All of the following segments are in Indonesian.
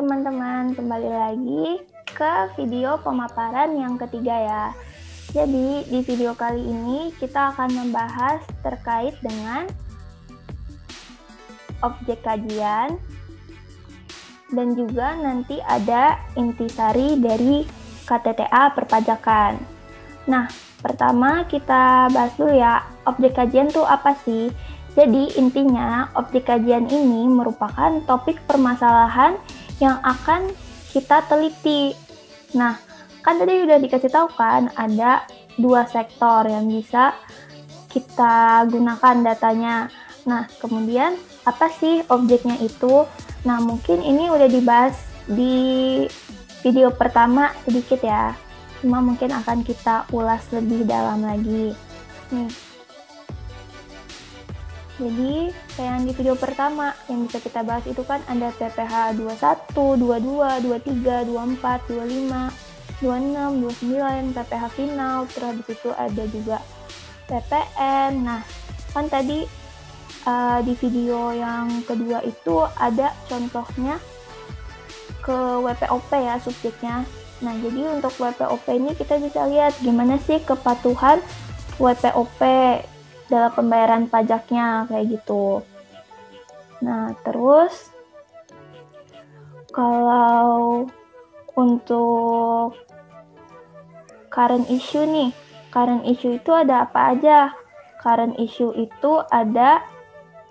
teman-teman, kembali lagi ke video pemaparan yang ketiga ya. Jadi di video kali ini kita akan membahas terkait dengan objek kajian dan juga nanti ada intisari dari KTTA perpajakan. Nah, pertama kita bahas dulu ya, objek kajian tuh apa sih? Jadi intinya objek kajian ini merupakan topik permasalahan yang akan kita teliti. Nah, kan tadi udah dikasih tahu kan ada dua sektor yang bisa kita gunakan datanya. Nah, kemudian apa sih objeknya itu? Nah, mungkin ini udah dibahas di video pertama sedikit ya. Cuma mungkin akan kita ulas lebih dalam lagi. Nih. Jadi, kayak yang di video pertama yang bisa kita bahas itu kan ada PPH 21, 22, 23, 24, 25, 26, 29, PPH final, terus habis itu ada juga PPN. Nah, kan tadi di video yang kedua itu ada contohnya ke WPOP ya subjeknya. Nah, jadi untuk WPOP ini kita bisa lihat gimana sih kepatuhan WPOP dalam pembayaran pajaknya kayak gitu. Nah, terus kalau untuk current issue nih, current issue itu ada apa aja? Current issue itu ada,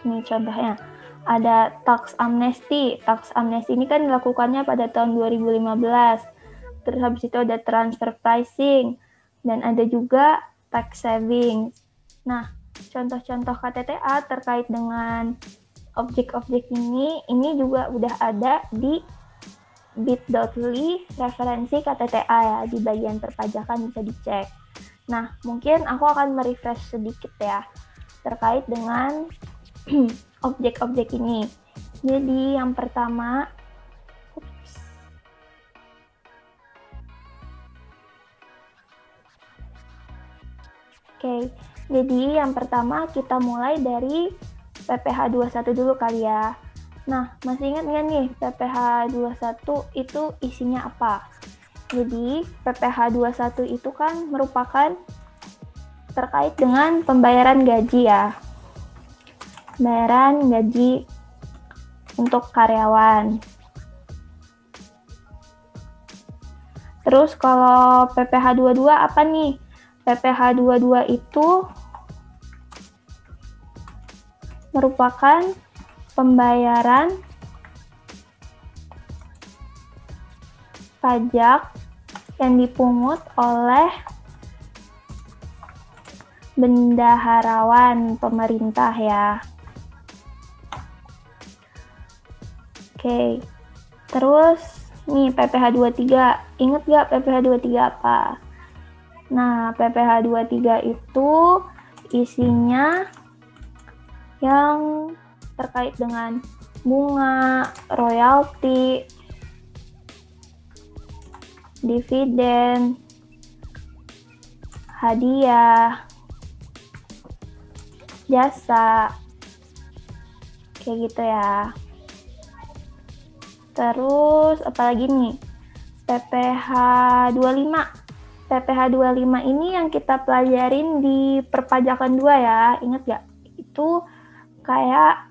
nih contohnya, ada tax amnesty. Tax amnesty ini kan dilakukannya pada tahun 2015. Terus habis itu ada transfer pricing, dan ada juga tax savings. Nah, contoh-contoh KTTA terkait dengan objek-objek ini juga udah ada di bit.ly referensi KTTA ya, di bagian perpajakan bisa dicek. Nah, mungkin aku akan merefresh sedikit ya terkait dengan objek-objek ini. Jadi yang pertama, Oke, jadi yang pertama kita mulai dari PPH 21 dulu kali ya. Nah, masih ingat nggak nih PPH 21 itu isinya apa? Jadi, PPH 21 itu kan merupakan terkait dengan pembayaran gaji ya. Pembayaran gaji untuk karyawan. Terus kalau PPH 22 apa nih? PPH 22 itu merupakan pembayaran pajak yang dipungut oleh bendaharawan pemerintah ya. Oke, terus nih PPH 23, inget gak PPH 23 apa? Nah, PPH 23 itu isinya yang terkait dengan bunga, royalti, dividen, hadiah, jasa, kayak gitu ya. Terus apalagi nih? PPH 25. PPH 25 ini yang kita pelajarin di perpajakan 2 ya. Ingat gak? Itu kayak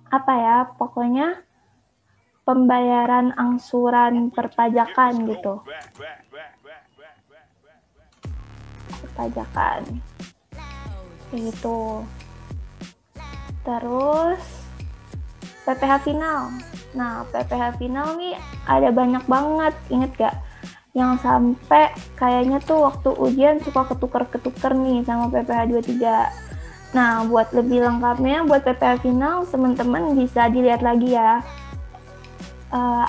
apa ya? Pokoknya pembayaran angsuran perpajakan gitu. Perpajakan. Kayak gitu. Terus PPH final. Nah, PPH final nih ada banyak banget. Ingat gak? Yang sampai kayaknya tuh waktu ujian suka ketuker-ketuker nih sama PPH 23. Nah, buat lebih lengkapnya, buat PPH final, teman-teman bisa dilihat lagi ya.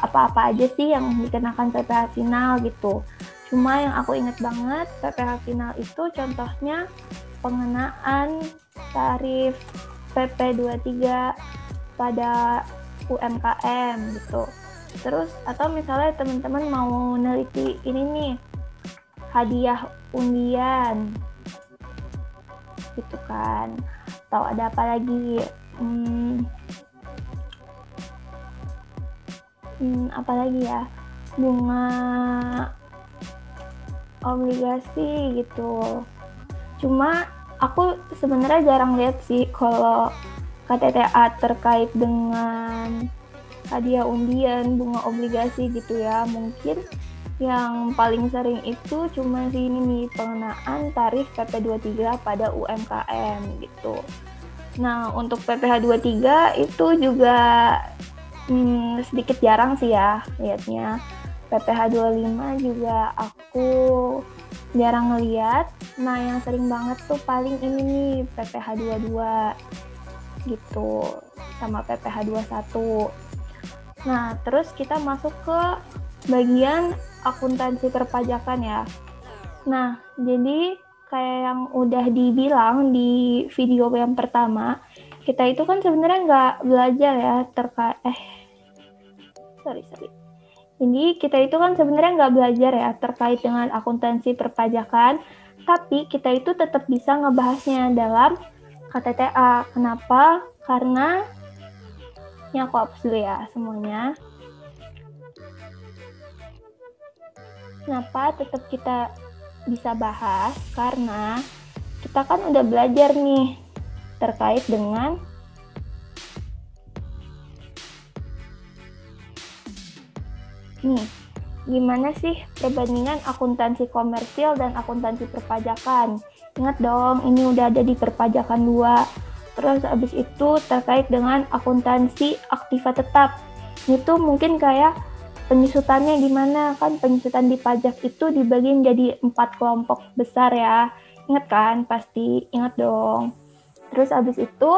Apa-apa aja sih yang dikenakan PPH final gitu. Cuma yang aku ingat banget, PPH final itu contohnya pengenaan tarif PP 23 pada UMKM gitu. Terus atau misalnya teman-teman mau neliti ini nih, hadiah undian gitu kan. Atau ada apa lagi? apalagi ya, bunga obligasi gitu. Cuma aku sebenarnya jarang lihat sih kalau KTTA terkait dengan hadiah undian, bunga obligasi gitu ya. Mungkin yang paling sering itu cuma ini nih, pengenaan tarif PP23 pada UMKM gitu. Nah, untuk PPh 23 itu juga sedikit jarang sih ya lihatnya. PPh 25 juga aku jarang ngeliat. Nah, yang sering banget tuh paling ini nih, PPh 22 gitu, sama PPh 21. Nah, terus kita masuk ke bagian akuntansi perpajakan ya. Nah, jadi kayak yang udah dibilang di video yang pertama, kita itu kan sebenarnya nggak belajar ya terkait Jadi kita itu kan sebenarnya nggak belajar ya terkait dengan akuntansi perpajakan, tapi kita itu tetap bisa ngebahasnya dalam KTTA. Kenapa? Karena ini aku hapus dulu ya semuanya. Kenapa tetap kita bisa bahas? Karena kita kan udah belajar nih terkait dengan gimana sih perbandingan akuntansi komersil dan akuntansi perpajakan. Ingat dong, ini udah ada di perpajakan 2. Terus abis itu terkait dengan akuntansi aktiva tetap. Itu mungkin kayak penyusutannya gimana, kan penyusutan di pajak itu dibagi menjadi 4 kelompok besar ya. Ingat kan? Pasti ingat dong. Terus abis itu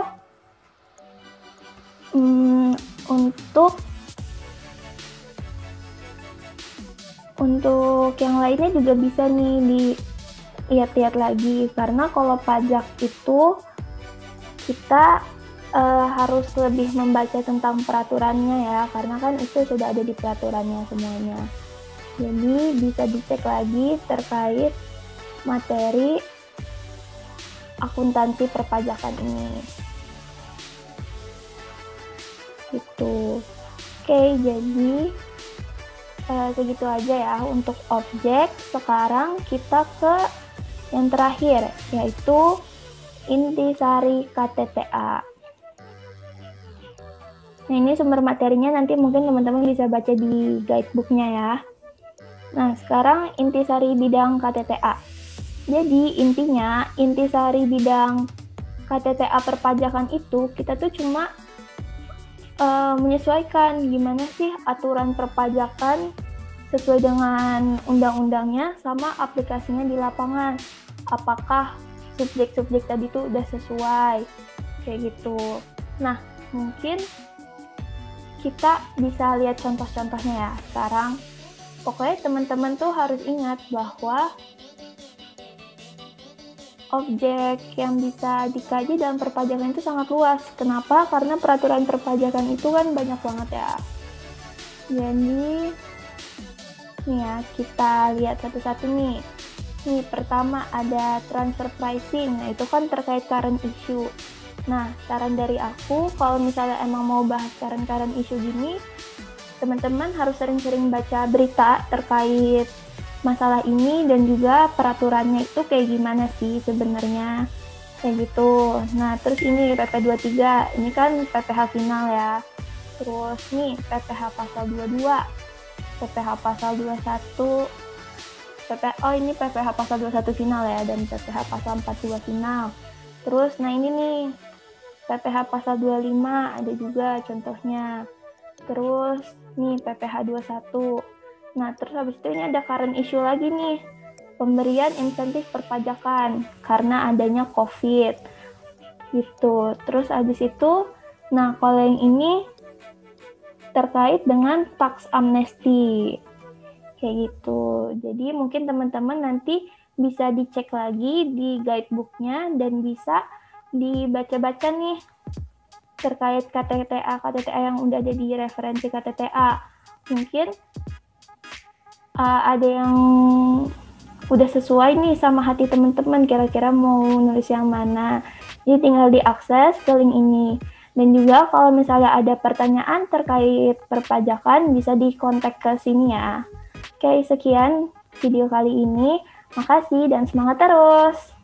untuk yang lainnya juga bisa nih dilihat-lihat lagi, karena kalau pajak itu kita harus lebih membaca tentang peraturannya ya, karena kan itu sudah ada di peraturannya semuanya. Jadi bisa dicek lagi terkait materi akuntansi perpajakan ini. Gitu. Oke, jadi segitu aja ya untuk objek. Sekarang kita ke yang terakhir, yaitu intisari KTTA. Nah, ini sumber materinya nanti mungkin teman-teman bisa baca di guidebooknya ya. Nah, sekarang intisari bidang KTTA. Jadi intinya intisari bidang KTTA perpajakan itu kita tuh cuma menyesuaikan gimana sih aturan perpajakan sesuai dengan undang-undangnya sama aplikasinya di lapangan. Apakah subjek-subjek tadi tuh udah sesuai kayak gitu. Nah, mungkin kita bisa lihat contoh-contohnya ya sekarang. Pokoknya teman-teman tuh harus ingat bahwa objek yang bisa dikaji dalam perpajakan itu sangat luas. Kenapa? Karena peraturan perpajakan itu kan banyak banget ya. Jadi, nih ya, kita lihat satu-satu nih. Nih, pertama ada transfer pricing. Nah, itu kan terkait current issue. Nah, saran dari aku, kalau misalnya emang mau bahas current issue gini, teman-teman harus sering-sering baca berita terkait masalah ini dan juga peraturannya itu kayak gimana sih sebenarnya, kayak gitu. Nah, terus ini PP23, ini kan PPh final ya. Terus nih PPh pasal 22, PPh pasal 21, ini PPh pasal 21 final ya, dan PPh pasal 42 final. Terus nah ini nih PPh pasal 25 ada juga contohnya. Terus nih PPh 21. Nah, terus habis itu ini ada current issue lagi nih, pemberian insentif perpajakan karena adanya COVID gitu. Terus habis itu, nah kalau yang ini terkait dengan tax amnesty kayak gitu. Jadi mungkin teman-teman nanti bisa dicek lagi di guidebooknya dan bisa dibaca-baca nih terkait KTTA yang udah ada di referensi KTTA. Mungkin ada yang udah sesuai nih sama hati teman-teman, kira-kira mau nulis yang mana. Jadi tinggal diakses ke link ini. Dan juga kalau misalnya ada pertanyaan terkait perpajakan, bisa dikontak ke sini ya. Oke, sekian video kali ini. Makasih dan semangat terus!